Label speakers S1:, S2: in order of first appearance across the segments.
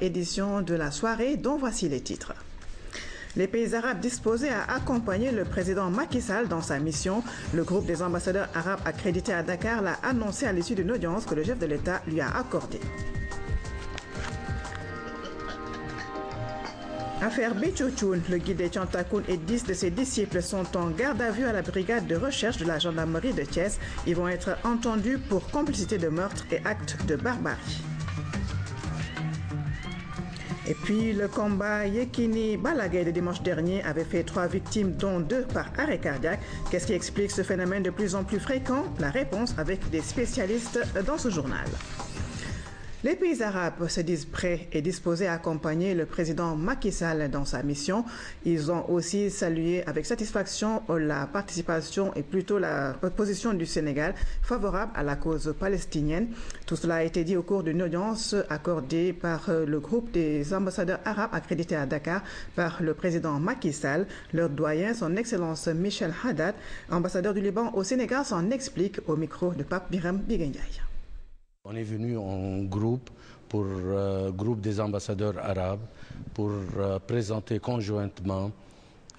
S1: édition de la soirée dont voici les titres. Les pays arabes disposés à accompagner le président Macky Sall dans sa mission. Le groupe des ambassadeurs arabes accrédités à Dakar l'a annoncé à l'issue d'une audience que le chef de l'État lui a accordée. Affaire Béthiou-Thioune, le guide des Tchantakoun et 10 de ses disciples sont en garde à vue à la brigade de recherche de la gendarmerie de Thiès. Ils vont être entendus pour complicité de meurtre et actes de barbarie. Et puis le combat Yekini-Balaguer de dimanche dernier avait fait 3 victimes, dont 2 par arrêt cardiaque. Qu'est-ce qui explique ce phénomène de plus en plus fréquent? La réponse avec des spécialistes dans ce journal. Les pays arabes se disent prêts et disposés à accompagner le président Macky Sall dans sa mission. Ils ont aussi salué avec satisfaction la participation et plutôt la position du Sénégal favorable à la cause palestinienne. Tout cela a été dit au cours d'une audience accordée par le groupe des ambassadeurs arabes accrédités à Dakar par le président Macky Sall. Leur doyen, son Excellence Michel Haddad, ambassadeur du Liban au Sénégal, s'en explique au micro de Pape Biram Bigengaï.
S2: On est venu en groupe, groupe des ambassadeurs arabes, pour présenter conjointement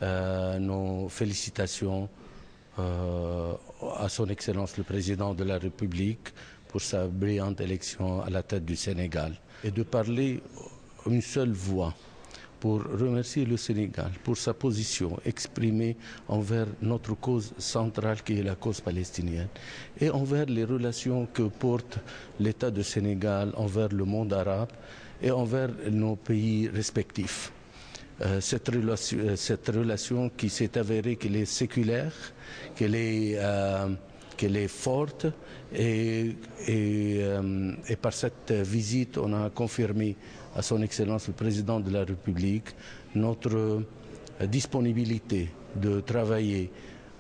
S2: nos félicitations à son Excellence le Président de la République pour sa brillante élection à la tête du Sénégal. Et de parler une seule voix pour remercier le Sénégal pour sa position exprimée envers notre cause centrale qui est la cause palestinienne et envers les relations que porte l'État du Sénégal envers le monde arabe et envers nos pays respectifs. Cette relation qui s'est avérée qu'elle est séculaire, qu'elle est forte et par cette visite on a confirmé à son Excellence le Président de la République notre disponibilité de travailler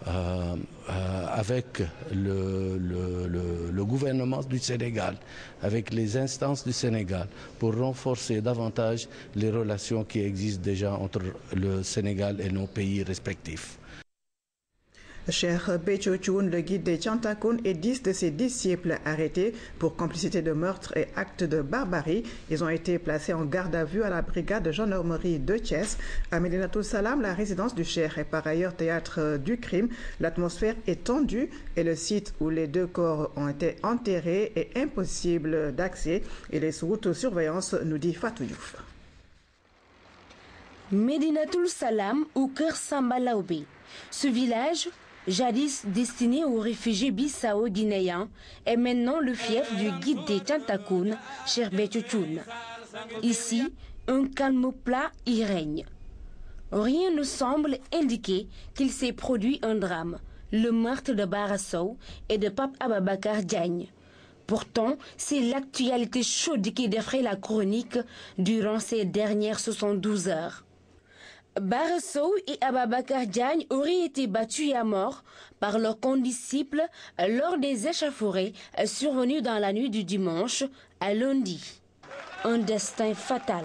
S2: avec le gouvernement du Sénégal, avec les instances du Sénégal, pour renforcer davantage les relations qui existent déjà entre le Sénégal et nos pays respectifs.
S1: Cher Béthiou-Thioune, le guide des Tchantakoun et 10 de ses disciples arrêtés pour complicité de meurtre et actes de barbarie. Ils ont été placés en garde à vue à la brigade de gendarmerie de Thiès. À Médinatoul Salam, la résidence du Cheikh est par ailleurs théâtre du crime. L'atmosphère est tendue et le site où les 2 corps ont été enterrés est impossible d'accès. Et les sous surveillance, nous dit Fatou Youf.
S3: Médinatoul Salam ou Kër Samba Laobé. Ce village, jadis destiné aux réfugiés bissau-guinéens, est maintenant le fief du guide des Tchantakoun, Cheikh Béthiou-Thioune. Ici, un calme plat y règne. Rien ne semble indiquer qu'il s'est produit un drame, le meurtre de Bara Sow et de Pape Ababakar Diagne. Pourtant, c'est l'actualité chaude qui défraie la chronique durant ces dernières 72 heures. Bara Sow et Ababakar Diagne auraient été battus à mort par leurs condisciples lors des échauffourées survenues dans la nuit du dimanche à lundi. Un destin fatal,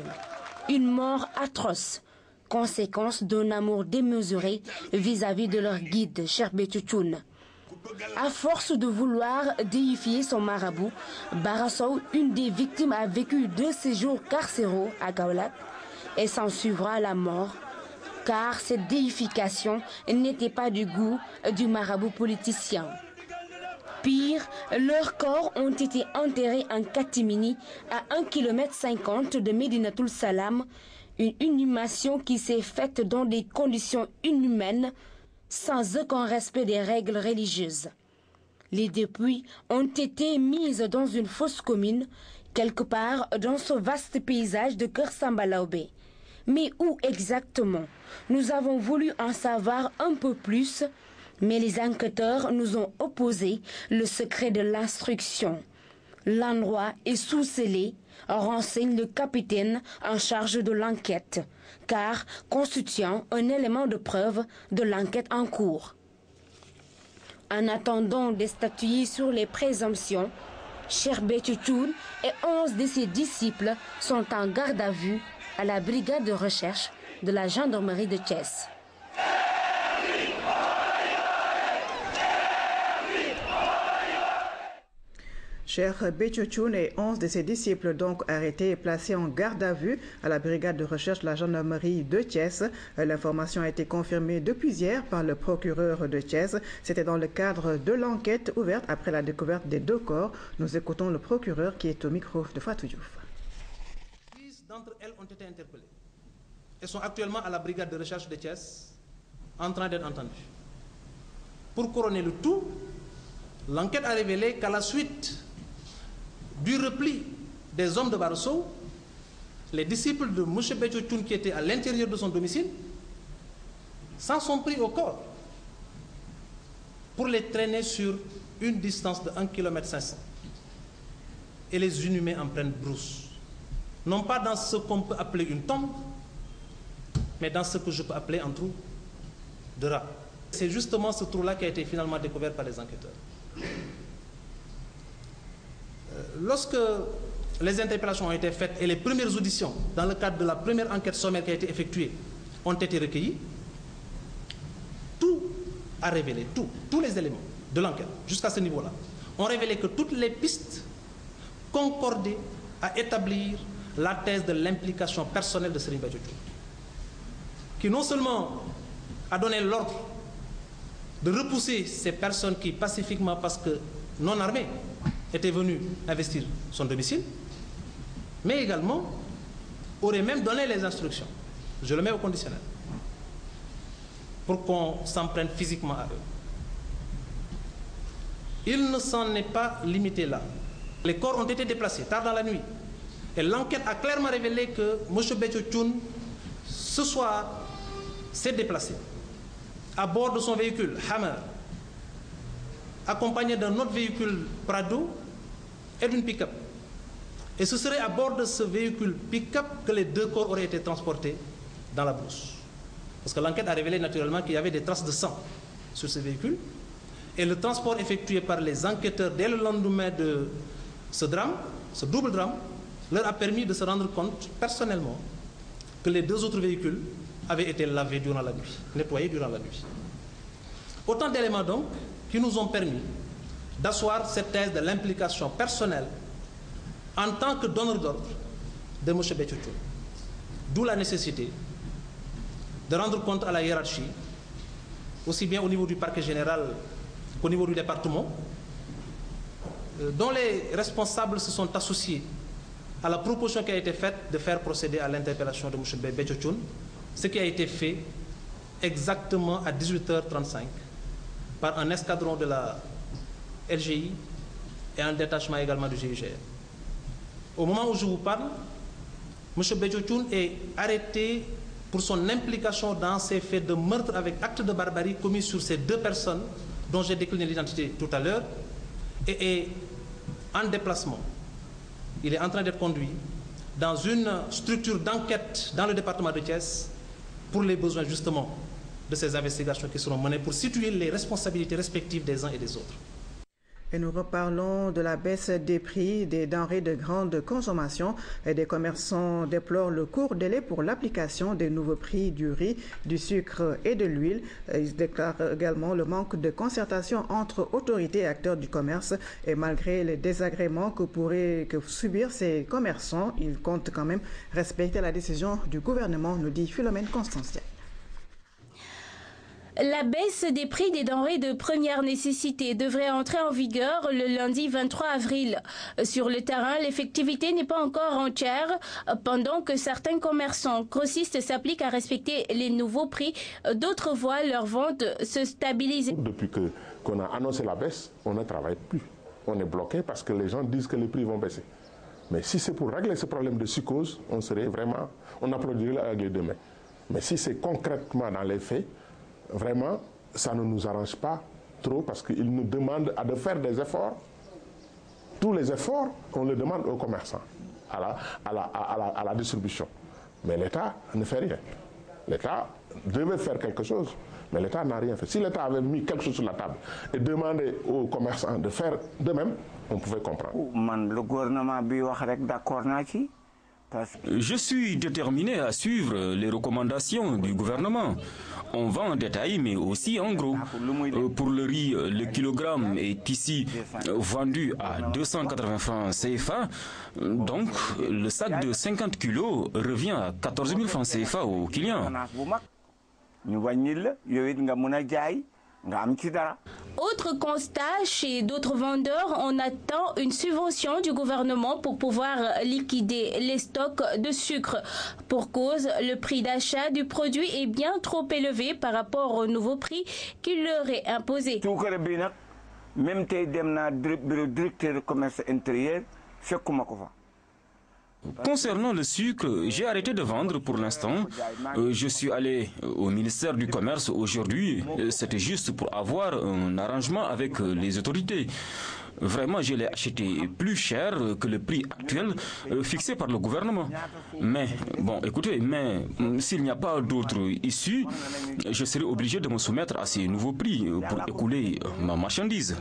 S3: une mort atroce, conséquence d'un amour démesuré vis-à-vis de leur guide, Cheikh Béthiou-Thioune. À force de vouloir déifier son marabout, Bara Sow, une des victimes, a vécu 2 séjours carcéraux à Kaolack et s'en suivra la mort, car cette déification n'était pas du goût du marabout politicien. Pire, leurs corps ont été enterrés en catimini à 1,50 km de Médinatoul Salam, une inhumation qui s'est faite dans des conditions inhumaines, sans aucun respect des règles religieuses. Les dépouilles ont été mises dans une fosse commune, quelque part dans ce vaste paysage de Kër Samba Laobé. Mais où exactement? Nous avons voulu en savoir un peu plus, mais les enquêteurs nous ont opposé le secret de l'instruction. L'endroit est sous scellé, renseigne le capitaine en charge de l'enquête, car constituant un élément de preuve de l'enquête en cours. En attendant de statuer sur les présomptions, Cheikh Béthiou-Thioune et 11 de ses disciples sont en garde à vue à la brigade de recherche de la gendarmerie de Thiès.
S1: Cheikh Béthio Thioune et 11 de ses disciples donc arrêtés et placés en garde à vue à la brigade de recherche de la gendarmerie de Thiès. L'information a été confirmée depuis hier par le procureur de Thiès. C'était dans le cadre de l'enquête ouverte après la découverte des 2 corps. Nous écoutons le procureur qui est au micro de Fatou Diouf.
S4: 6 d'entre elles ont été interpellées et sont actuellement à la brigade de recherche de Thiès en train d'être entendues. Pour couronner le tout, l'enquête a révélé qu'à la suite du repli des hommes de Barosso, les disciples de M. Béthio Thioune qui étaient à l'intérieur de son domicile s'en sont pris au corps pour les traîner sur une distance de 1,5 km et les inhumer en pleine brousse. Non pas dans ce qu'on peut appeler une tombe, mais dans ce que je peux appeler un trou de rat. C'est justement ce trou-là qui a été finalement découvert par les enquêteurs. Lorsque les interpellations ont été faites et les premières auditions, dans le cadre de la première enquête sommaire qui a été effectuée, ont été recueillies, tout a révélé, tous les éléments de l'enquête, jusqu'à ce niveau-là, ont révélé que toutes les pistes concordaient à établir la thèse de l'implication personnelle de Serigne Béthio Thioune, qui non seulement a donné l'ordre de repousser ces personnes qui, pacifiquement, parce que non armées, étaient venues investir son domicile, mais également aurait même donné les instructions, je le mets au conditionnel, pour qu'on s'en prenne physiquement à eux. Il ne s'en est pas limité là. Les corps ont été déplacés tard dans la nuit, et l'enquête a clairement révélé que M. Béthio Thioune, ce soir, s'est déplacé à bord de son véhicule Hammer, accompagné d'un autre véhicule Prado et d'une pick-up. Et ce serait à bord de ce véhicule pick-up que les 2 corps auraient été transportés dans la brousse. Parce que l'enquête a révélé naturellement qu'il y avait des traces de sang sur ce véhicule. Et le transport effectué par les enquêteurs dès le lendemain de ce drame, ce double drame, leur a permis de se rendre compte personnellement que les 2 autres véhicules avaient été lavés durant la nuit, nettoyés durant la nuit. Autant d'éléments donc qui nous ont permis d'asseoir cette thèse de l'implication personnelle en tant que donneur d'ordre de M. Béthio Thioune. D'où la nécessité de rendre compte à la hiérarchie, aussi bien au niveau du parquet général qu'au niveau du département, dont les responsables se sont associés à la proposition qui a été faite de faire procéder à l'interpellation de M. Béthio Thioune, ce qui a été fait exactement à 18h35 par un escadron de la LGI et un détachement également du GIGN. Au moment où je vous parle, M. Béthio Thioune est arrêté pour son implication dans ces faits de meurtre avec acte de barbarie commis sur ces 2 personnes dont j'ai décliné l'identité tout à l'heure et est en déplacement. Il est en train d'être conduit dans une structure d'enquête dans le département de Thiès pour les besoins justement de ces investigations qui seront menées pour situer les responsabilités respectives des uns et des autres.
S1: Et nous reparlons de la baisse des prix des denrées de grande consommation. Et des commerçants déplorent le court délai pour l'application des nouveaux prix du riz, du sucre et de l'huile. Ils déclarent également le manque de concertation entre autorités et acteurs du commerce. Et malgré les désagréments que pourraient subir ces commerçants, ils comptent quand même respecter la décision du gouvernement, nous dit Philomène Constanciel.
S3: La baisse des prix des denrées de première nécessité devrait entrer en vigueur le lundi 23 avril. Sur le terrain, l'effectivité n'est pas encore entière. Pendant que certains commerçants grossistes s'appliquent à respecter les nouveaux prix, d'autres voient leur vente se stabiliser.
S5: Depuis qu'on a annoncé la baisse, on ne travaille plus. On est bloqué parce que les gens disent que les prix vont baisser. Mais si c'est pour régler ce problème de psychose, on applaudirait avec les 2 mains. Mais si c'est concrètement dans les faits, vraiment, ça ne nous arrange pas trop parce qu'ils nous demandent de faire des efforts. Tous les efforts, on les demande aux commerçants, à la distribution. Mais l'État ne fait rien. L'État devait faire quelque chose, mais l'État n'a rien fait. Si l'État avait mis quelque chose sur la table et demandé aux commerçants de faire de même, on pouvait comprendre.
S6: Le gouvernement est d'accord avec Je suis déterminé à suivre les recommandations du gouvernement. On vend en détail, mais aussi en gros. Pour le riz, le kilogramme est ici vendu à 280 francs CFA. Donc, le sac de 50 kilos revient à 14 000 francs CFA au client.
S3: Autre constat, chez d'autres vendeurs, on attend une subvention du gouvernement pour pouvoir liquider les stocks de sucre. Pour cause, le prix d'achat du produit est bien trop élevé par rapport au nouveau prix qu'il leur est imposé.
S7: Même le directeur du commerce intérieur,
S6: Concernant le sucre, j'ai arrêté de vendre pour l'instant. Je suis allé au ministère du Commerce aujourd'hui. C'était juste pour avoir un arrangement avec les autorités. Vraiment, je l'ai acheté plus cher que le prix actuel fixé par le gouvernement. Mais, bon, écoutez, s'il n'y a pas d'autre issue, je serai obligé de me soumettre à ces nouveaux prix pour écouler ma marchandise.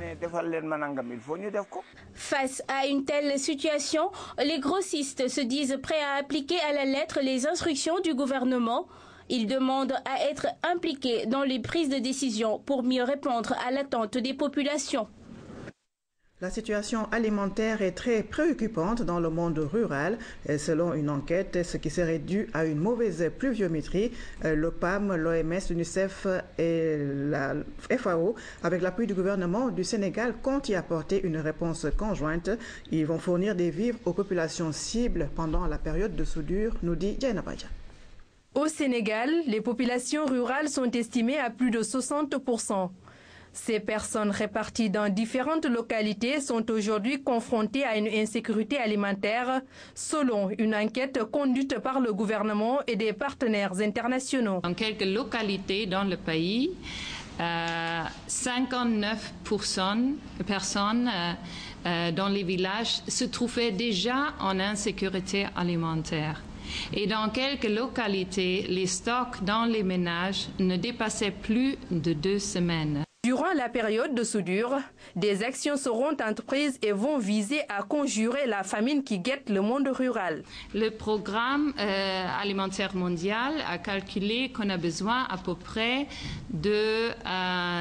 S3: Face à une telle situation, les grossistes se disent prêts à appliquer à la lettre les instructions du gouvernement. Ils demandent à être impliqués dans les prises de décision pour mieux répondre à l'attente des populations.
S1: La situation alimentaire est très préoccupante dans le monde rural. Selon une enquête, ce qui serait dû à une mauvaise pluviométrie, le PAM, l'OMS, l'UNICEF et la FAO, avec l'appui du gouvernement du Sénégal, comptent y apporter une réponse conjointe. Ils vont fournir des vivres aux populations cibles pendant la période de soudure, nous dit Diana Badja.
S8: Au Sénégal, les populations rurales sont estimées à plus de 60%. Ces personnes réparties dans différentes localités sont aujourd'hui confrontées à une insécurité alimentaire, selon une enquête conduite par le gouvernement et des partenaires internationaux.
S9: Dans quelques localités dans le pays, 59% de personnes dans les villages se trouvaient déjà en insécurité alimentaire. Et dans quelques localités, les stocks dans les ménages ne dépassaient plus de 2 semaines.
S8: Durant la période de soudure, des actions seront entreprises et vont viser à conjurer la famine qui guette le monde rural.
S9: Le programme alimentaire mondial a calculé qu'on a besoin à peu près de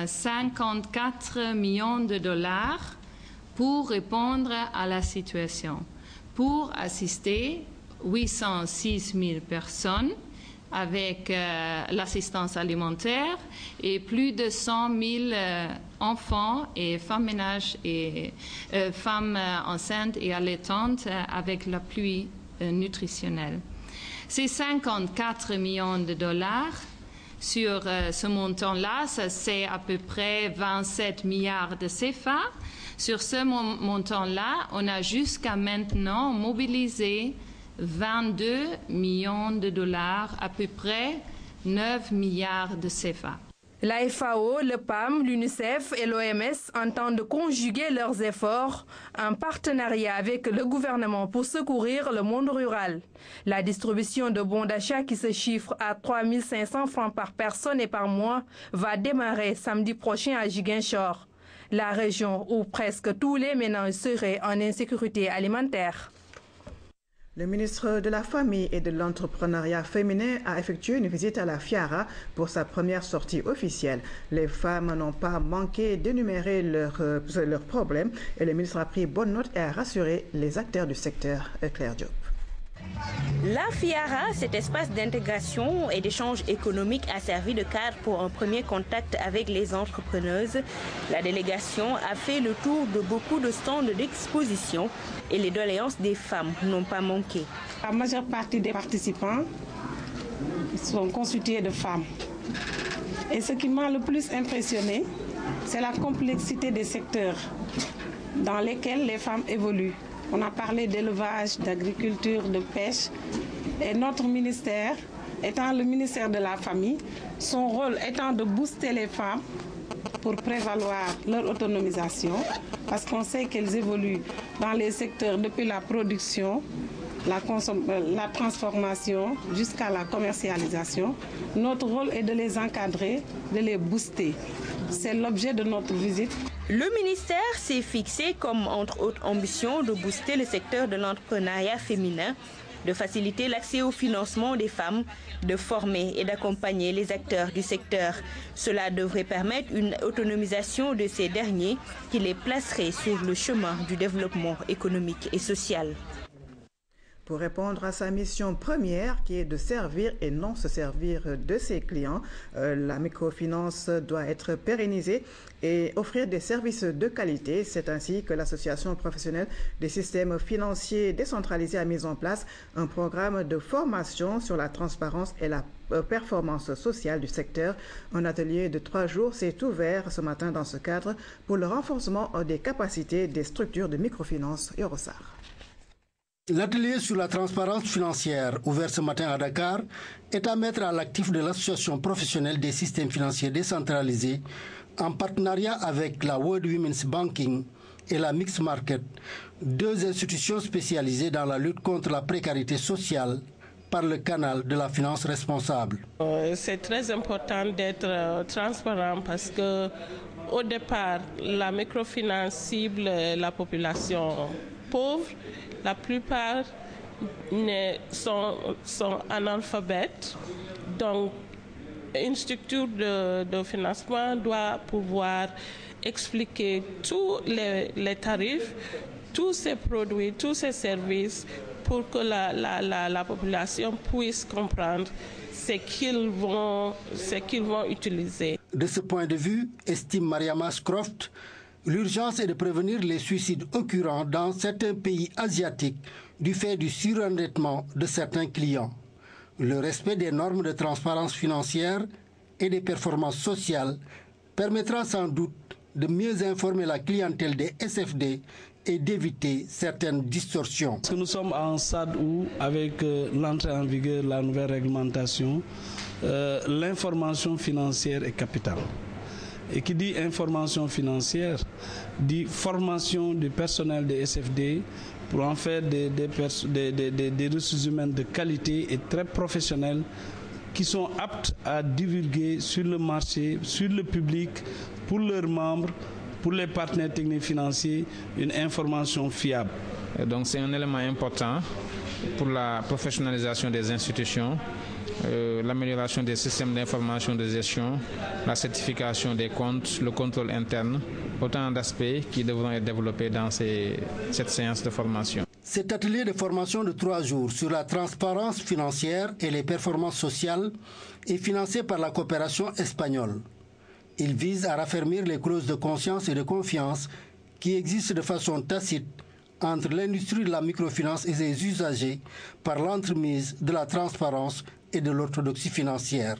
S9: 54 millions de dollars pour répondre à la situation, pour assister 806 000 personnes avec l'assistance alimentaire et plus de 100 000 enfants et femmes ménages et femmes enceintes et allaitantes avec l'appui nutritionnel. Ces 54 millions de dollars sur ce montant-là, ça c'est à peu près 27 milliards de CFA. Sur ce montant-là, on a jusqu'à maintenant mobilisé 22 millions de dollars, à peu près 9 milliards de CFA.
S8: La FAO, le PAM, l'UNICEF et l'OMS entendent conjuguer leurs efforts en partenariat avec le gouvernement pour secourir le monde rural. La distribution de bons d'achat qui se chiffre à 3 500 francs par personne et par mois va démarrer samedi prochain à Ziguinchor, la région où presque tous les ménages seraient en insécurité alimentaire.
S1: Le ministre de la Famille et de l'Entrepreneuriat féminin a effectué une visite à la FIARA pour sa première sortie officielle. Les femmes n'ont pas manqué d'énumérer leurs problèmes et le ministre a pris bonne note et a rassuré les acteurs du secteur. Claire Diop.
S3: La FIARA, cet espace d'intégration et d'échange économique, a servi de cadre pour un premier contact avec les entrepreneuses. La délégation a fait le tour de beaucoup de stands d'exposition et les doléances des femmes n'ont pas manqué.
S10: La majeure partie des participants sont constitués de femmes. Et ce qui m'a le plus impressionné, c'est la complexité des secteurs dans lesquels les femmes évoluent. On a parlé d'élevage, d'agriculture, de pêche. Et notre ministère, étant le ministère de la Famille, son rôle étant de booster les femmes pour prévaloir leur autonomisation, parce qu'on sait qu'elles évoluent dans les secteurs depuis la production, la transformation jusqu'à la commercialisation. Notre rôle est de les encadrer, de les booster. C'est l'objet de notre visite.
S3: Le ministère s'est fixé comme entre autres ambitions de booster le secteur de l'entrepreneuriat féminin
S11: de faciliter l'accès au financement des femmes, de former et d'accompagner les acteurs du secteur. Cela devrait permettre une autonomisation de ces derniers qui les placerait sur le chemin du développement économique et social.
S1: Pour répondre à sa mission première qui est de servir et non se servir de ses clients, la microfinance doit être pérennisée et offrir des services de qualité. C'est ainsi que l'Association professionnelle des systèmes financiers décentralisés a mis en place un programme de formation sur la transparence et la performance sociale du secteur. Un atelier de 3 jours s'est ouvert ce matin dans ce cadre pour le renforcement des capacités des structures de microfinance Eurosar.
S12: L'atelier sur la transparence financière, ouvert ce matin à Dakar, est à mettre à l'actif de l'Association professionnelle des systèmes financiers décentralisés, en partenariat avec la World Women's Banking et la Mixed Market, 2 institutions spécialisées dans la lutte contre la précarité sociale par le canal de la finance responsable.
S13: C'est très important d'être transparent parce que, au départ, la microfinance cible la population pauvre. La plupart sont analphabètes, donc une structure de financement doit pouvoir expliquer tous les tarifs, tous ces produits, tous ces services pour que la population puisse comprendre ce qu'ils vont utiliser.
S12: De ce point de vue, estime Mariama Scroft, l'urgence est de prévenir les suicides occurrents dans certains pays asiatiques du fait du surendettement de certains clients. Le respect des normes de transparence financière et des performances sociales permettra sans doute de mieux informer la clientèle des SFD et d'éviter certaines distorsions.
S14: Parce que nous sommes à un stade où, avec l'entrée en vigueur de la nouvelle réglementation, l'information financière est capitale. Et qui dit information financière, dit formation du personnel des SFD pour en faire des ressources humaines de qualité et très professionnelles qui sont aptes à divulguer sur le marché, sur le public, pour leurs membres, pour les partenaires techniques financiers, une information fiable.
S15: Et donc c'est un élément important pour la professionnalisation des institutions. L'amélioration des systèmes d'information de gestion, la certification des comptes, le contrôle interne, autant d'aspects qui devront être développés dans cette séance de formation.
S12: Cet atelier de formation de 3 jours sur la transparence financière et les performances sociales est financé par la coopération espagnole. Il vise à raffermir les clauses de conscience et de confiance qui existent de façon tacite entre l'industrie de la microfinance et ses usagers par l'entremise de la transparence et de l'orthodoxie financière.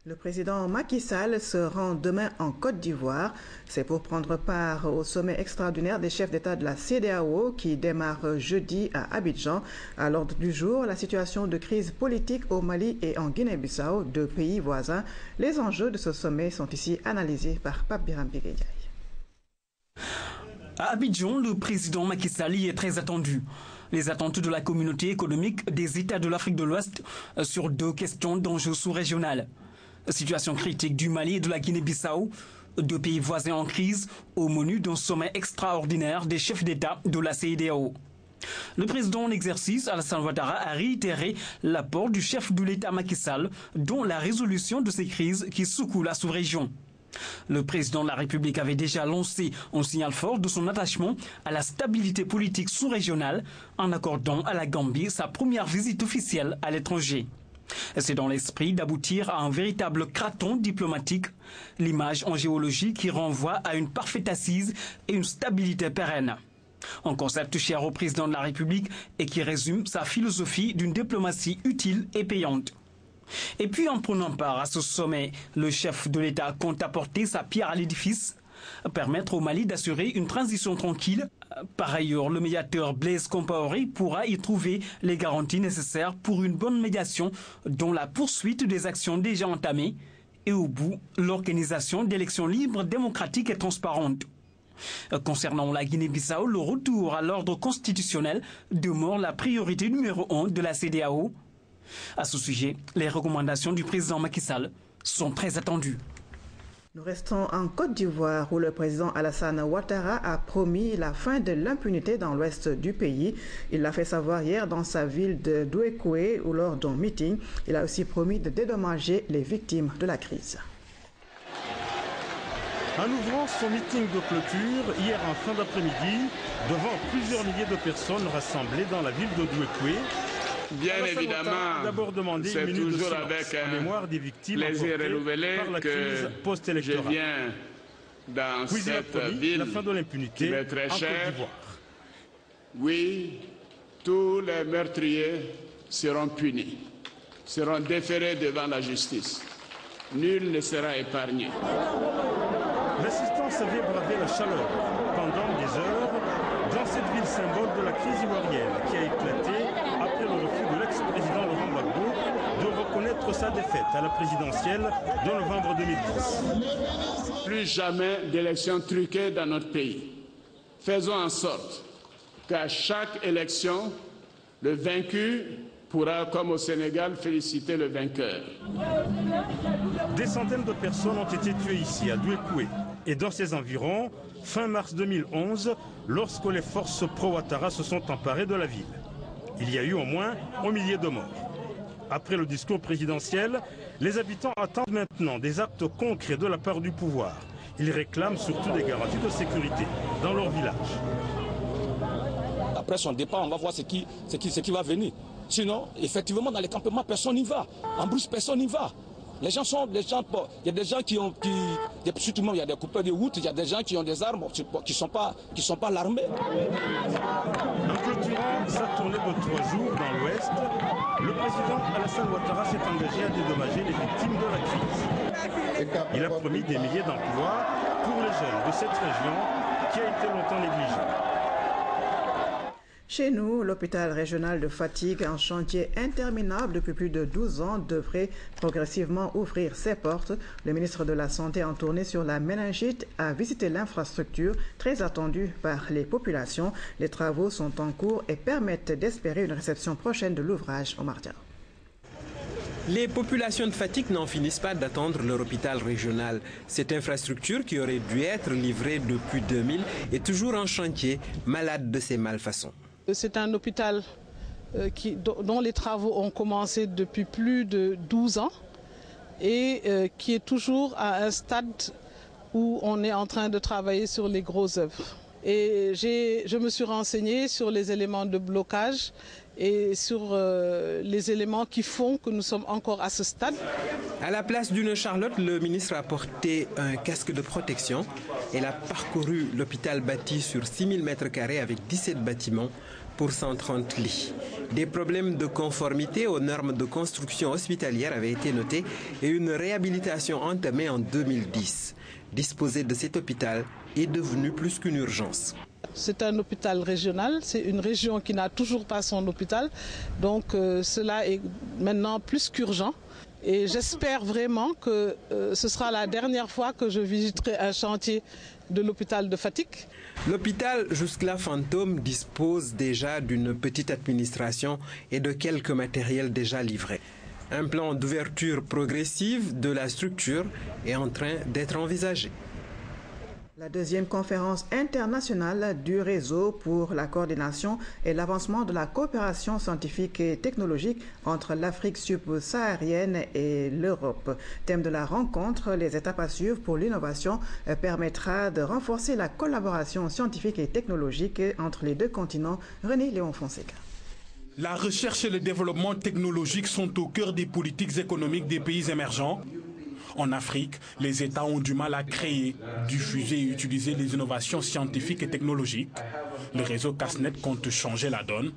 S1: Le président Macky Sall se rend demain en Côte d'Ivoire. C'est pour prendre part au sommet extraordinaire des chefs d'État de la CEDEAO qui démarre jeudi à Abidjan. À l'ordre du jour, la situation de crise politique au Mali et en Guinée-Bissau, 2 pays voisins. Les enjeux de ce sommet sont ici analysés par Pape Biram Piguediaï.
S16: À Abidjan, le président Macky Sall y est très attendu. Les attentes de la communauté économique des États de l'Afrique de l'Ouest sur 2 questions d'enjeux sous-régionales. Situation critique du Mali et de la Guinée-Bissau, 2 pays voisins en crise, au menu d'un sommet extraordinaire des chefs d'État de la CEDEAO. Le président en exercice, Alassane Ouattara, a réitéré l'apport du chef de l'État Macky Sall dans la résolution de ces crises qui secouent la sous-région. Le président de la République avait déjà lancé un signal fort de son attachement à la stabilité politique sous-régionale en accordant à la Gambie sa première visite officielle à l'étranger. C'est dans l'esprit d'aboutir à un véritable craton diplomatique, l'image en géologie qui renvoie à une parfaite assise et une stabilité pérenne. Un concept cher au président de la République et qui résume sa philosophie d'une diplomatie utile et payante. Et puis en prenant part à ce sommet, le chef de l'État compte apporter sa pierre à l'édifice, permettre au Mali d'assurer une transition tranquille. Par ailleurs, le médiateur Blaise Compaoré pourra y trouver les garanties nécessaires pour une bonne médiation dont la poursuite des actions déjà entamées et au bout, l'organisation d'élections libres, démocratiques et transparentes. Concernant la Guinée-Bissau, le retour à l'ordre constitutionnel demeure la priorité numéro 1 de la CEDEAO. À ce sujet, les recommandations du président Macky Sall sont très attendues.
S1: Nous restons en Côte d'Ivoire où le président Alassane Ouattara a promis la fin de l'impunité dans l'ouest du pays. Il l'a fait savoir hier dans sa ville de Douékoué ou lors d'un meeting. Il a aussi promis de dédommager les victimes de la crise.
S17: En ouvrant son meeting de clôture hier en fin d'après-midi, devant plusieurs milliers de personnes rassemblées dans la ville de Douékoué,
S18: bien évidemment, c'est toujours avec un plaisir renouvelé que je viens dans cette ville qui m'est très chère. Oui, tous les meurtriers seront punis, seront déférés devant la justice. Nul ne sera épargné.
S17: L'assistance avait bravé la chaleur pendant des heures dans cette ville symbole de la crise ivoirienne qui a éclaté après le refus de l'ex-président Laurent Gbagbo de reconnaître sa défaite à la présidentielle de novembre 2010.
S18: Plus jamais d'élections truquées dans notre pays. Faisons en sorte qu'à chaque élection, le vaincu pourra, comme au Sénégal, féliciter le vainqueur.
S17: Des centaines de personnes ont été tuées ici, à Douékoué, et dans ses environs, fin mars 2011, lorsque les forces pro-Ouattara se sont emparées de la ville. Il y a eu au moins 1 millier de morts. Après le discours présidentiel, les habitants attendent maintenant des actes concrets de la part du pouvoir. Ils réclament surtout des garanties de sécurité dans leur village.
S19: Après son départ, on va voir ce qui va venir. Sinon, effectivement, dans les campements, personne n'y va. En Brousse, personne n'y va. Les gens, il y a des gens surtout il y a des coupeurs de route, il y a des gens qui ont des armes, qui sont pas l'armée.
S17: En clôturant sa tournée de 3 jours dans l'Ouest, le président Alassane Ouattara s'est engagé à dédommager les victimes de la crise. Il a promis des milliers d'emplois pour les jeunes de cette région qui a été longtemps négligée.
S1: Chez nous, l'hôpital régional de Fatick, un chantier interminable depuis plus de 12 ans, devrait progressivement ouvrir ses portes. Le ministre de la Santé en tournée sur la méningite a visité l'infrastructure très attendue par les populations. Les travaux sont en cours et permettent d'espérer une réception prochaine de l'ouvrage au Mardia.
S20: Les populations de Fatick n'en finissent pas d'attendre leur hôpital régional. Cette infrastructure, qui aurait dû être livrée depuis 2000, est toujours en chantier, malade de ses malfaçons.
S13: C'est un hôpital dont les travaux ont commencé depuis plus de 12 ans et qui est toujours à un stade où on est en train de travailler sur les grosses œuvres. Et je me suis renseignée sur les éléments de blocage et sur les éléments qui font que nous sommes encore à ce stade.
S20: À la place d'une Charlotte, le ministre a porté un casque de protection. Elle a parcouru l'hôpital bâti sur 6000 m² avec 17 bâtiments pour 130 lits. Des problèmes de conformité aux normes de construction hospitalière avaient été notés et une réhabilitation entamée en 2010. Disposer de cet hôpital est devenu plus qu'une urgence.
S13: C'est un hôpital régional, c'est une région qui n'a toujours pas son hôpital, donc cela est maintenant plus qu'urgent. Et j'espère vraiment que ce sera la dernière fois que je visiterai un chantier de l'hôpital de Fatick.
S20: L'hôpital, jusque-là fantôme, dispose déjà d'une petite administration et de quelques matériels déjà livrés. Un plan d'ouverture progressive de la structure est en train d'être envisagé.
S1: La deuxième conférence internationale du réseau pour la coordination et l'avancement de la coopération scientifique et technologique entre l'Afrique subsaharienne et l'Europe. Thème de la rencontre, les étapes à suivre pour l'innovation permettra de renforcer la collaboration scientifique et technologique entre les deux continents. René Léon Fonseca.
S21: La recherche et le développement technologique sont au cœur des politiques économiques des pays émergents. En Afrique, les États ont du mal à créer, diffuser et utiliser les innovations scientifiques et technologiques. Le réseau CASNET compte changer la donne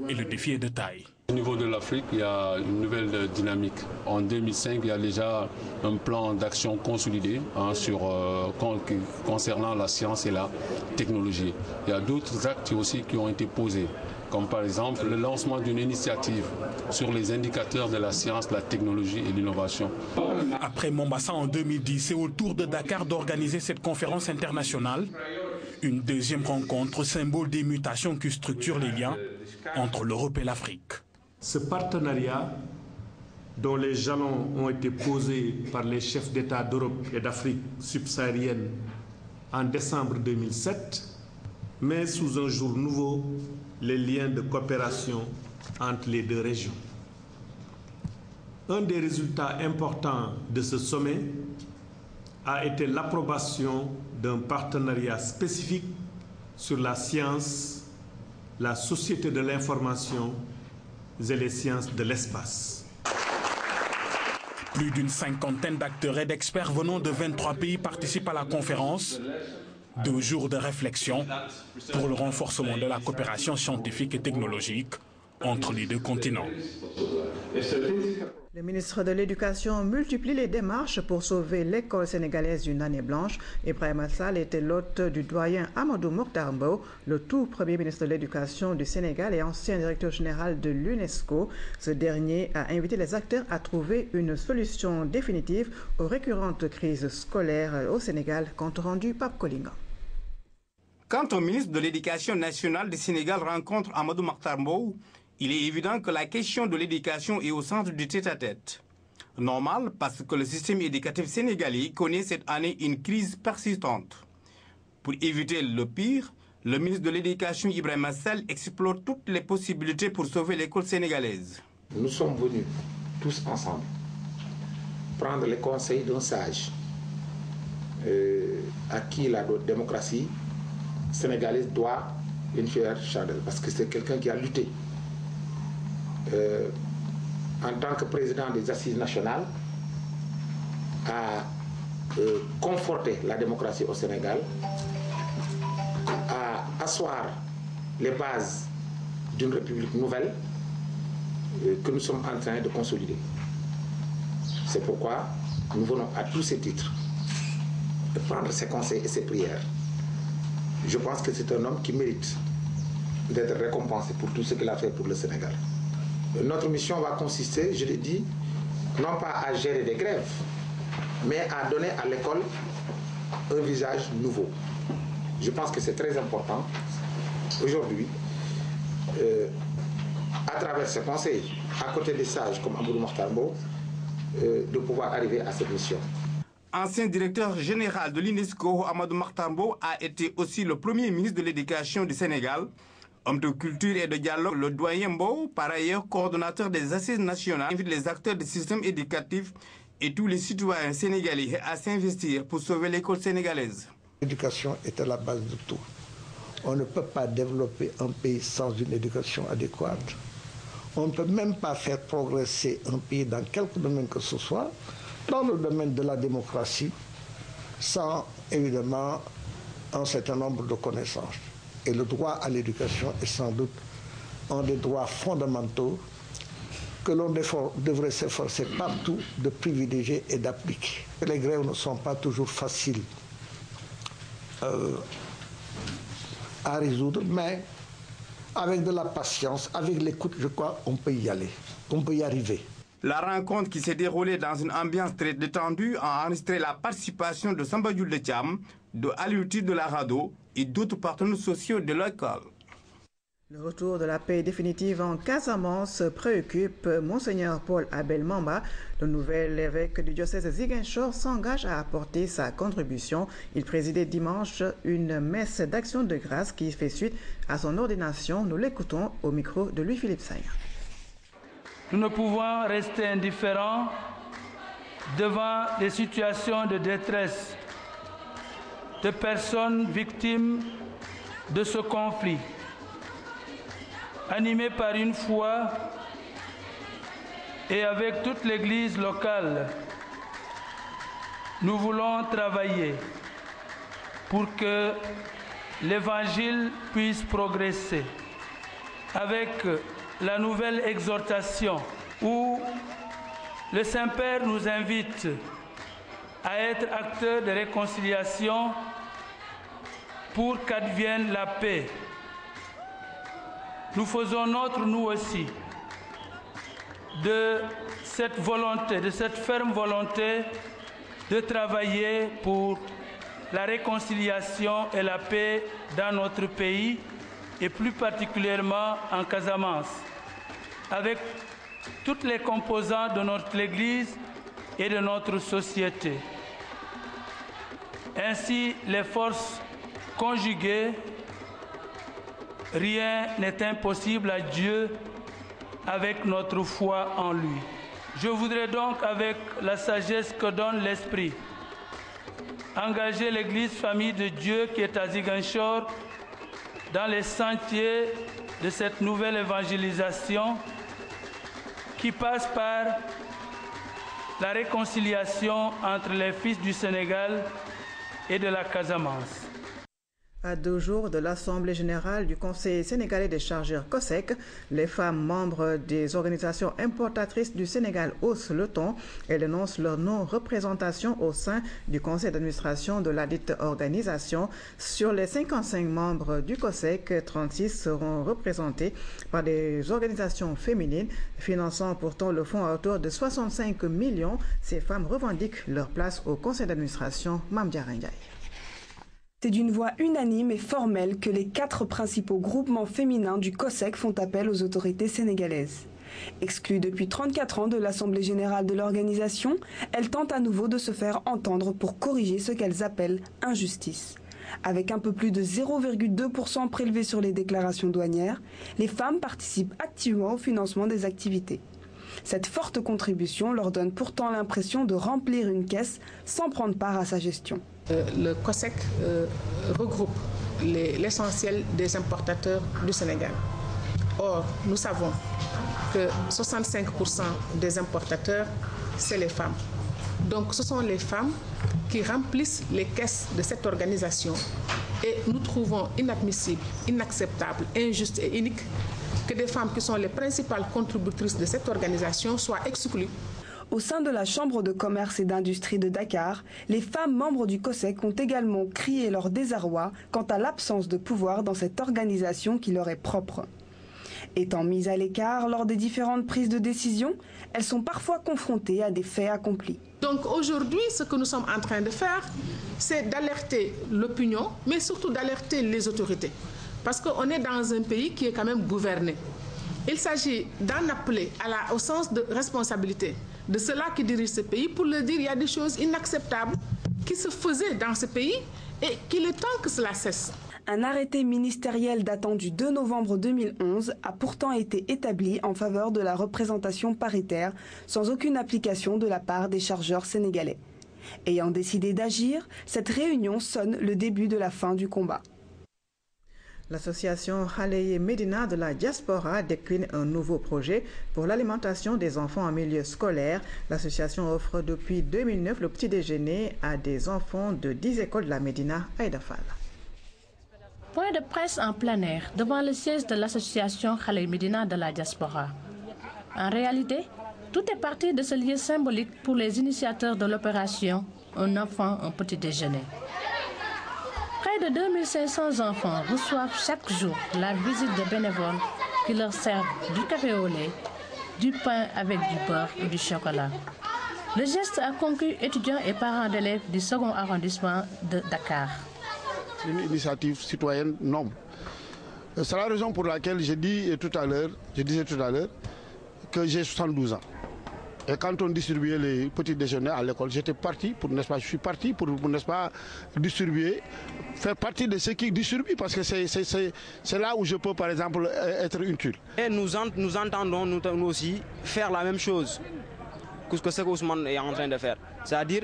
S21: et le défi est de taille.
S22: Au niveau de l'Afrique, il y a une nouvelle dynamique. En 2005, il y a déjà un plan d'action consolidé concernant la science et la technologie. Il y a d'autres actes aussi qui ont été posés, comme par exemple le lancement d'une initiative sur les indicateurs de la science, la technologie et l'innovation.
S21: Après Mombasa en 2010, c'est au tour de Dakar d'organiser cette conférence internationale. Une deuxième rencontre, symbole des mutations qui structurent les liens entre l'Europe et l'Afrique.
S23: Ce partenariat
S2: dont les jalons ont été posés par les chefs d'État d'Europe et d'Afrique subsaharienne en décembre 2007, met sous un jour nouveau les liens de coopération entre les deux régions. Un des résultats importants de ce sommet a été l'approbation d'un partenariat spécifique sur la science, la société de l'information et les sciences de l'espace.
S21: Plus d'une cinquantaine d'acteurs et d'experts venant de 23 pays participent à la conférence. 2 jours de réflexion pour le renforcement de la coopération scientifique et technologique entre les deux continents.
S1: Le ministre de l'Éducation multiplie les démarches pour sauver l'école sénégalaise d'une année blanche. Ibrahima Sall était l'hôte du doyen Amadou Mokhtar Mbow, le tout premier ministre de l'Éducation du Sénégal et ancien directeur général de l'UNESCO. Ce dernier a invité les acteurs à trouver une solution définitive aux récurrentes crises scolaires au Sénégal, compte rendu Pape Kolinga.
S4: Quand un ministre de l'Éducation nationale du Sénégal rencontre Amadou Mokhtar Mbow, il est évident que la question de l'éducation est au centre du tête-à-tête. Normal parce que le système éducatif sénégalais connaît cette année une crise persistante. Pour éviter le pire, le ministre de l'Éducation Ibrahima Sall explore toutes les possibilités pour sauver l'école sénégalaise.
S23: Nous sommes venus tous ensemble prendre les conseils d'un sage à qui la démocratie sénégalaise doit une fière chandelle parce que c'est quelqu'un qui a lutté. En tant que président des Assises nationales, à conforter la démocratie au Sénégal, à asseoir les bases d'une république nouvelle que nous sommes en train de consolider. C'est pourquoi nous venons à tous ces titres de prendre ses conseils et ses prières. Je pense que c'est un homme qui mérite d'être récompensé pour tout ce qu'il a fait pour le Sénégal. Notre mission va consister, je l'ai dit, non pas à gérer des grèves, mais à donner à l'école un visage nouveau. Je pense que c'est très important aujourd'hui, à travers ces conseils, à côté des sages comme Amadou Mokhtar Mbow, de pouvoir arriver à cette mission.
S4: Ancien directeur général de l'UNESCO, Amadou Mokhtar Mbow a été aussi le premier ministre de l'Éducation du Sénégal. Homme de culture et de dialogue, le doyen Mbow, par ailleurs coordonnateur des Assises nationales, invite les acteurs du système éducatif et tous les citoyens sénégalais à s'investir pour sauver l'école sénégalaise.
S24: L'éducation est à la base de tout. On ne peut pas développer un pays sans une éducation adéquate. On ne peut même pas faire progresser un pays dans quelque domaine que ce soit, dans le domaine de la démocratie, sans évidemment un certain nombre de connaissances. Et le droit à l'éducation est sans doute un des droits fondamentaux que l'on devrait s'efforcer partout de privilégier et d'appliquer. Les grèves ne sont pas toujours faciles à résoudre, mais avec de la patience, avec l'écoute, je crois qu'on peut y aller, on peut y arriver.
S4: La rencontre qui s'est déroulée dans une ambiance très détendue a enregistré la participation de Samba Jules Thiam, de Aliouti de la Rado et d'autres partenaires sociaux de l'école.
S1: Le retour de la paix définitive en Casamance préoccupe Monseigneur Paul Abel Mamba. Le nouvel évêque du diocèse de Ziguinchor s'engage à apporter sa contribution. Il présidait dimanche une messe d'action de grâce qui fait suite à son ordination. Nous l'écoutons au micro de Louis-Philippe Sagna.
S25: Nous ne pouvons rester indifférents devant des situations de détresse de personnes victimes de ce conflit. Animés par une foi et avec toute l'Église locale, nous voulons travailler pour que l'Évangile puisse progresser avec la nouvelle exhortation où le Saint-Père nous invite à être acteurs de réconciliation pour qu'advienne la paix. Nous faisons notre, nous aussi, de cette volonté, de cette ferme volonté de travailler pour la réconciliation et la paix dans notre pays et plus particulièrement en Casamance, avec toutes les composantes de notre Église et de notre société. Ainsi, les forces conjuguées, rien n'est impossible à Dieu avec notre foi en lui. Je voudrais donc, avec la sagesse que donne l'Esprit, engager l'Église Famille de Dieu qui est à Ziguinchor dans les sentiers de cette nouvelle évangélisation qui passe par la réconciliation entre les fils du Sénégal et de la Casamance.
S1: À 2 jours de l'Assemblée générale du Conseil sénégalais des chargeurs COSEC, les femmes membres des organisations importatrices du Sénégal haussent le ton et dénoncent leur non-représentation au sein du conseil d'administration de la dite organisation. Sur les 55 membres du COSEC, 36 seront représentés par des organisations féminines, finançant pourtant le fonds à hauteur de 65 millions. Ces femmes revendiquent leur place au conseil d'administration. Mamdia Ndiaye.
S5: C'est d'une voix unanime et formelle que les 4 principaux groupements féminins du COSEC font appel aux autorités sénégalaises. Exclues depuis 34 ans de l'Assemblée générale de l'organisation, elles tentent à nouveau de se faire entendre pour corriger ce qu'elles appellent injustice. Avec un peu plus de 0,2% prélevés sur les déclarations douanières, les femmes participent activement au financement des activités. Cette forte contribution leur donne pourtant l'impression de remplir une caisse sans prendre part à sa gestion.
S6: Le COSEC regroupe l'essentiel des importateurs du Sénégal. Or, nous savons que 65% des importateurs, c'est les femmes. Donc, ce sont les femmes qui remplissent les caisses de cette organisation. Et nous trouvons inadmissible, inacceptable, injuste et inique que des femmes qui sont les principales contributrices de cette organisation soient exclues.
S5: Au sein de la Chambre de commerce et d'industrie de Dakar, les femmes membres du COSEC ont également crié leur désarroi quant à l'absence de pouvoir dans cette organisation qui leur est propre. Étant mises à l'écart lors des différentes prises de décision, elles sont parfois confrontées à des faits accomplis.
S6: Donc aujourd'hui, ce que nous sommes en train de faire, c'est d'alerter l'opinion, mais surtout d'alerter les autorités. Parce qu'on est dans un pays qui est quand même gouverné. Il s'agit d'en appeler au sens de responsabilité de ceux-là qui dirigent ce pays pour leur dire qu'il y a des choses inacceptables qui se faisaient dans ce pays et qu'il est temps que cela cesse.
S5: Un arrêté ministériel datant du 2 novembre 2011 a pourtant été établi en faveur de la représentation paritaire sans aucune application de la part des chargeurs sénégalais. Ayant décidé d'agir, cette réunion sonne le début de la fin du combat.
S1: L'association Khaleye Medina de la diaspora décline un nouveau projet pour l'alimentation des enfants en milieu scolaire. L'association offre depuis 2009 le petit déjeuner à des enfants de 10 écoles de la Médina à Aïdafal.
S7: Point de presse en plein air devant le siège de l'association Khaleye Medina de la diaspora. En réalité, tout est parti de ce lieu symbolique pour les initiateurs de l'opération Un enfant, un petit déjeuner. Près de 2500 enfants reçoivent chaque jour la visite de bénévoles qui leur servent du café au lait, du pain avec du beurre et du chocolat. Le geste a conquis étudiants et parents d'élèves du second arrondissement de Dakar.
S8: C'est une initiative citoyenne noble. C'est la raison pour laquelle je disais tout à l'heure que j'ai 72 ans. Et quand on distribuait les petits déjeuners à l'école, j'étais parti pour, n'est-ce pas, je suis parti pour n'est-ce pas, distribuer, faire partie de ceux qui distribuent, parce que c'est là où je peux, par exemple, être utile.
S9: Et nous entendons nous aussi faire la même chose que ce qu'Ousmane est en train de faire. C'est-à-dire,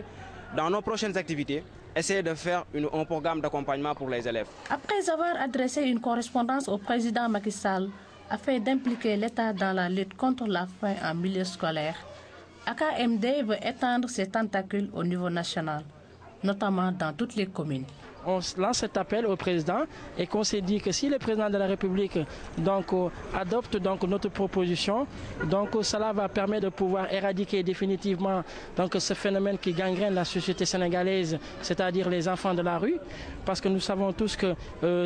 S9: dans nos prochaines activités, essayer de faire un programme d'accompagnement pour les élèves.
S7: Après avoir adressé une correspondance au président Macky Sall afin d'impliquer l'État dans la lutte contre la faim en milieu scolaire, AKMD veut étendre ses tentacules au niveau national, notamment dans toutes les communes.
S26: On lance cet appel au président et qu'on s'est dit que si le président de la République adopte notre proposition, cela va permettre de pouvoir éradiquer définitivement ce phénomène qui gangrène la société sénégalaise, c'est-à-dire les enfants de la rue, parce que nous savons tous que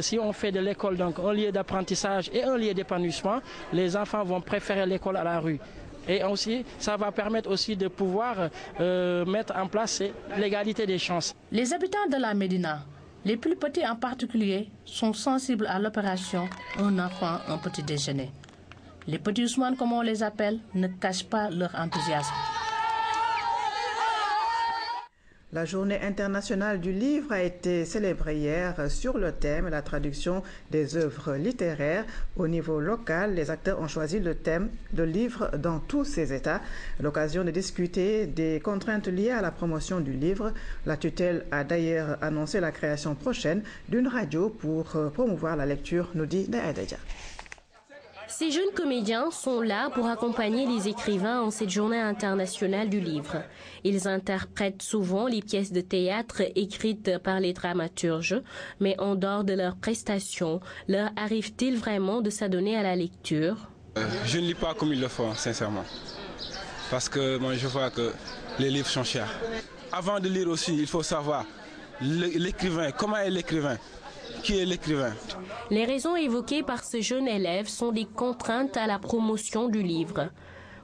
S26: si on fait de l'école un lieu d'apprentissage et un lieu d'épanouissement, les enfants vont préférer l'école à la rue. Et aussi, ça va permettre aussi de pouvoir mettre en place l'égalité des chances.
S7: Les habitants de la Médina, les plus petits en particulier, sont sensibles à l'opération Un enfant, un petit déjeuner. Les petits Ousmane, comme on les appelle, ne cachent pas leur enthousiasme.
S1: La journée internationale du livre a été célébrée hier sur le thème la traduction des œuvres littéraires. Au niveau local, les acteurs ont choisi le thème de livre dans tous ces États. L'occasion de discuter des contraintes liées à la promotion du livre. La tutelle a d'ailleurs annoncé la création prochaine d'une radio pour promouvoir la lecture, nous dit Daïdadia.
S3: Ces jeunes comédiens sont là pour accompagner les écrivains en cette journée internationale du livre. Ils interprètent souvent les pièces de théâtre écrites par les dramaturges, mais en dehors de leurs prestations, leur arrive-t-il vraiment de s'adonner à la lecture?
S10: Je ne lis pas comme il le faut, sincèrement. Parce que moi, je vois que les livres sont chers. Avant de lire aussi, il faut savoir l'écrivain, comment est l'écrivain? Qui est l'écrivain?
S3: Les raisons évoquées par ce jeune élève sont des contraintes à la promotion du livre.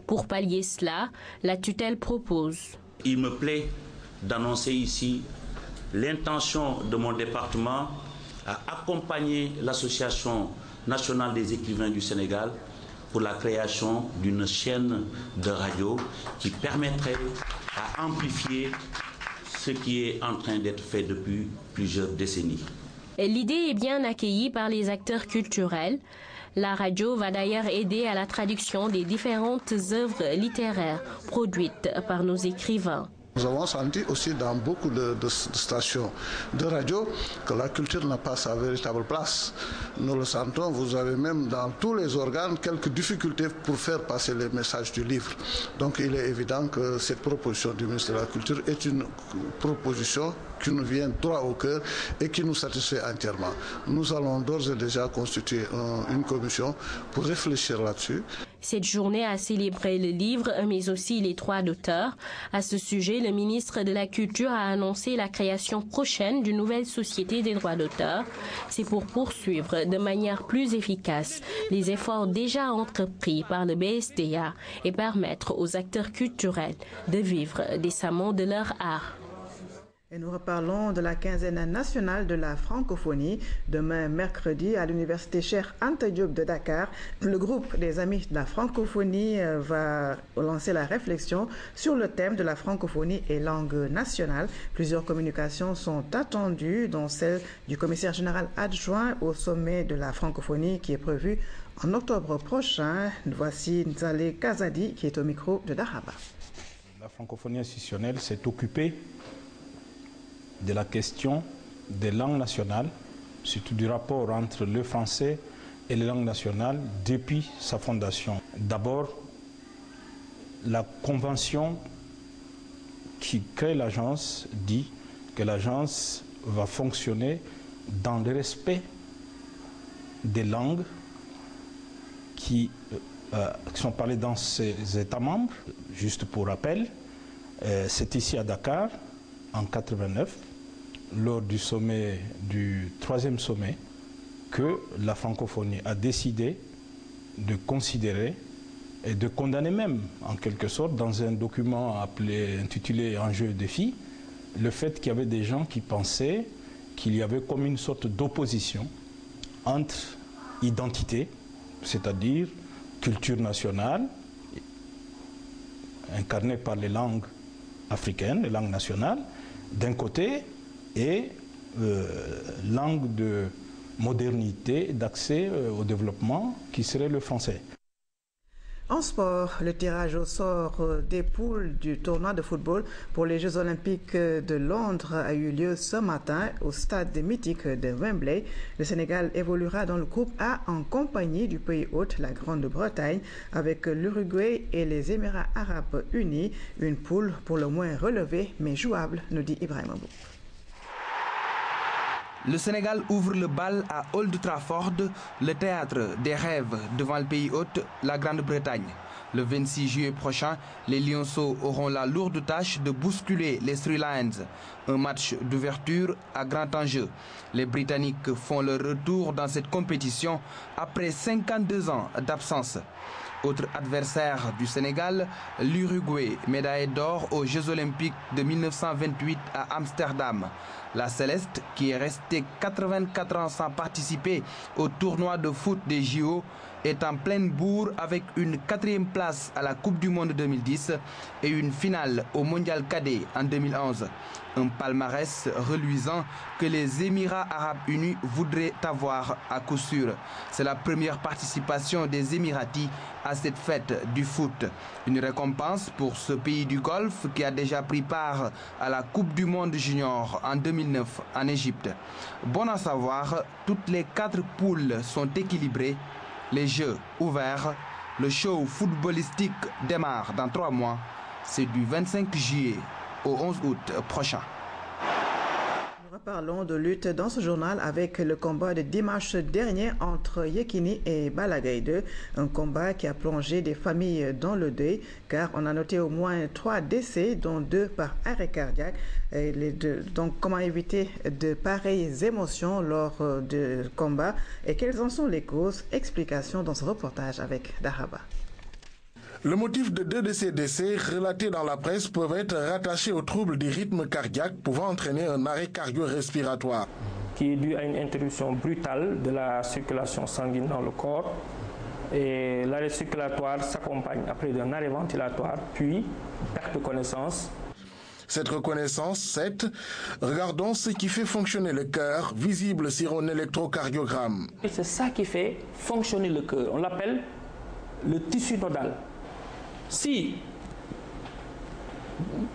S3: Pour pallier cela, la tutelle propose.
S11: Il me plaît d'annoncer ici l'intention de mon département à accompagner l'Association nationale des écrivains du Sénégal pour la création d'une chaîne de radio qui permettrait à amplifier ce qui est en train d'être fait depuis plusieurs décennies.
S3: L'idée est bien accueillie par les acteurs culturels. La radio va d'ailleurs aider à la traduction des différentes œuvres littéraires produites par nos écrivains.
S8: Nous avons senti aussi dans beaucoup de stations de radio que la culture n'a pas sa véritable place. Nous le sentons, vous avez même dans tous les organes quelques difficultés pour faire passer les messages du livre. Donc il est évident que cette proposition du ministre de la Culture est une proposition qui nous vient droit au cœur et qui nous satisfait entièrement. Nous allons d'ores et déjà constituer une commission pour réfléchir là-dessus.
S3: Cette journée a célébré le livre, mais aussi les droits d'auteur. À ce sujet, le ministre de la Culture a annoncé la création prochaine d'une nouvelle société des droits d'auteur. C'est pour poursuivre de manière plus efficace les efforts déjà entrepris par le BSDA et permettre aux acteurs culturels de vivre décemment de leur art.
S1: Et nous reparlons de la quinzaine nationale de la francophonie. Demain, mercredi, à l'université Cheikh Anta Diop de Dakar, le groupe des Amis de la francophonie va lancer la réflexion sur le thème de la francophonie et langue nationale. Plusieurs communications sont attendues, dont celle du commissaire général adjoint au sommet de la francophonie qui est prévu en octobre prochain. Voici Nzale Kazadi qui est au micro de Daraba.
S12: La francophonie institutionnelle s'est occupée de la question des langues nationales, surtout du rapport entre le français et les langues nationales depuis sa fondation. D'abord, la convention qui crée l'agence dit que l'agence va fonctionner dans le respect des langues qui sont parlées dans ses États membres. Juste pour rappel, c'est ici à Dakar, en 1989, lors du sommet, du 3e sommet, que la francophonie a décidé de considérer et de condamner même, en quelque sorte, dans un document intitulé « Enjeux et défis », le fait qu'il y avait des gens qui pensaient qu'il y avait comme une sorte d'opposition entre identité, c'est-à-dire culture nationale, incarnée par les langues africaines, les langues nationales, d'un côté, et langue de modernité, d'accès au développement, qui serait le français.
S1: En sport, le tirage au sort des poules du tournoi de football pour les Jeux Olympiques de Londres a eu lieu ce matin au stade mythique de Wembley. Le Sénégal évoluera dans le groupe A en compagnie du pays hôte, la Grande-Bretagne, avec l'Uruguay et les Émirats arabes unis. Une poule pour le moins relevée mais jouable, nous dit Ibrahim Abou.
S14: Le Sénégal ouvre le bal à Old Trafford, le théâtre des rêves devant le pays hôte, la Grande-Bretagne. Le 26 juillet prochain, les Lionceaux auront la lourde tâche de bousculer les Three Lions. Un match d'ouverture à grand enjeu. Les Britanniques font leur retour dans cette compétition après 52 ans d'absence. Autre adversaire du Sénégal, l'Uruguay, médaille d'or aux Jeux Olympiques de 1928 à Amsterdam. La Céleste, qui est restée 84 ans sans participer au tournoi de foot des JO, est en pleine bourre avec une 4e place à la Coupe du Monde 2010 et une finale au Mondial Cadet en 2011. Un palmarès reluisant que les Émirats arabes unis voudraient avoir à coup sûr. C'est la première participation des Émiratis à cette fête du foot. Une récompense pour ce pays du Golfe qui a déjà pris part à la Coupe du Monde junior en 2009 en Égypte. Bon à savoir, toutes les 4 poules sont équilibrées, les jeux ouverts. Le show footballistique démarre dans 3 mois. C'est du 25 juillet au 11 août prochain.
S1: Nous reparlons de lutte dans ce journal avec le combat de dimanche dernier entre Yekini et Balla Gaye 2. Un combat qui a plongé des familles dans le deuil car on a noté au moins 3 décès, dont 2 par arrêt cardiaque. Et donc comment éviter de pareilles émotions lors de combat et quelles en sont les causes? Explication dans ce reportage avec Dahaba.
S13: Le motif de 2 de ces décès relatés dans la presse peuvent être rattachés aux troubles du rythme cardiaque pouvant entraîner un arrêt cardio-respiratoire.
S15: Qui est dû à une interruption brutale de la circulation sanguine dans le corps. Et l'arrêt circulatoire s'accompagne après d'un arrêt ventilatoire, puis perte de connaissance.
S13: Cette reconnaissance, 7, regardons ce qui fait fonctionner le cœur, visible sur un électrocardiogramme.
S15: C'est ça qui fait fonctionner le cœur. On l'appelle le tissu nodal. Si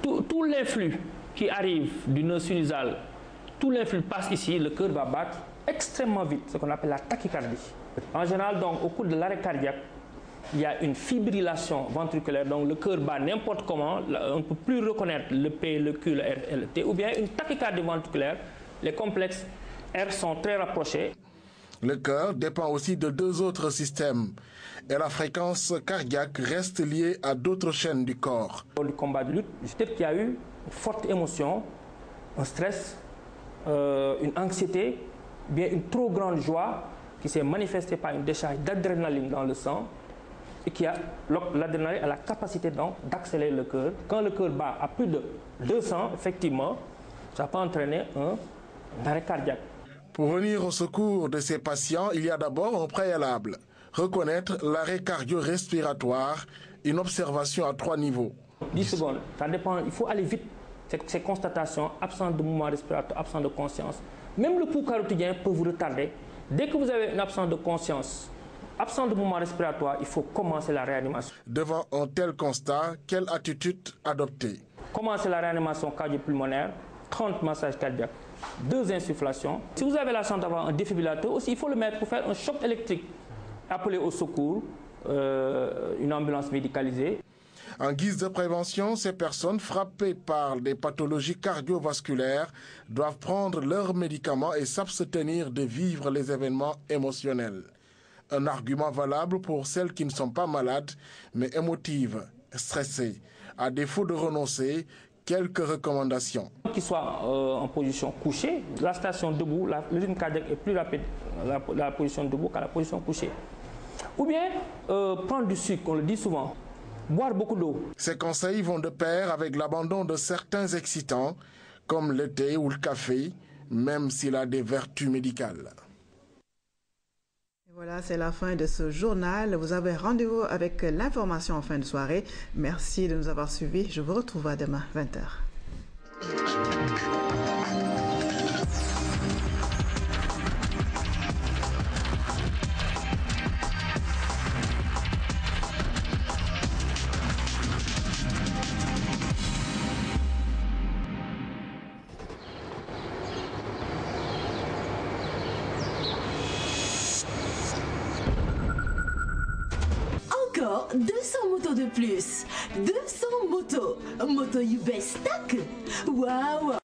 S15: tout l'influx qui arrive du nœud sinusal, tout l'influx passe ici, le cœur va battre extrêmement vite, ce qu'on appelle la tachycardie. En général, donc, au cours de l'arrêt cardiaque, il y a une fibrillation ventriculaire, donc le cœur bat n'importe comment, on ne peut plus reconnaître le P, le Q, le R et le T, ou bien une tachycardie ventriculaire, les complexes R sont très rapprochés.
S13: Le cœur dépend aussi de 2 autres systèmes et la fréquence cardiaque reste liée à d'autres chaînes du corps.
S15: Au combat de lutte, peut-être qu'il y a eu une forte émotion, un stress, une anxiété, bien une trop grande joie qui s'est manifestée par une décharge d'adrénaline dans le sang et qui a l'adrénaline a la capacité donc d'accélérer le cœur. Quand le cœur bat à plus de 200, effectivement, ça peut entraîner un arrêt cardiaque.
S13: Pour venir au secours de ces patients, il y a d'abord un préalable. Reconnaître l'arrêt cardio-respiratoire, une observation à 3 niveaux.
S15: 10 secondes, ça dépend, il faut aller vite. Ces constatations, absence de mouvement respiratoire, absence de conscience. Même le pouls carotidien peut vous retarder. Dès que vous avez une absence de conscience, absence de mouvement respiratoire, il faut commencer la réanimation.
S13: Devant un tel constat, quelle attitude adopter?
S15: Commencer la réanimation cardio-pulmonaire, 30 massages cardiaques, 2 insufflations. Si vous avez la chance d'avoir un défibrillateur, aussi il faut le mettre pour faire un choc électrique. Appeler au secours, une ambulance médicalisée.
S13: En guise de prévention, ces personnes frappées par des pathologies cardiovasculaires doivent prendre leurs médicaments et s'abstenir de vivre les événements émotionnels. Un argument valable pour celles qui ne sont pas malades, mais émotives, stressées. À défaut de renoncer, quelques recommandations.
S15: Qu'ils soient en position couchée, la station debout, le rythme cardiaque est plus rapide la position debout qu'à la position couchée. Ou bien prendre du sucre, on le dit souvent, boire beaucoup d'eau.
S13: Ces conseils vont de pair avec l'abandon de certains excitants, comme le thé ou le café, même s'il a des vertus médicales.
S1: Voilà, c'est la fin de ce journal. Vous avez rendez-vous avec l'information en fin de soirée. Merci de nous avoir suivis. Je vous retrouve demain, 20h.
S16: Encore 200 motos de plus. 200 motos. Moto UBS Stack. Waouh!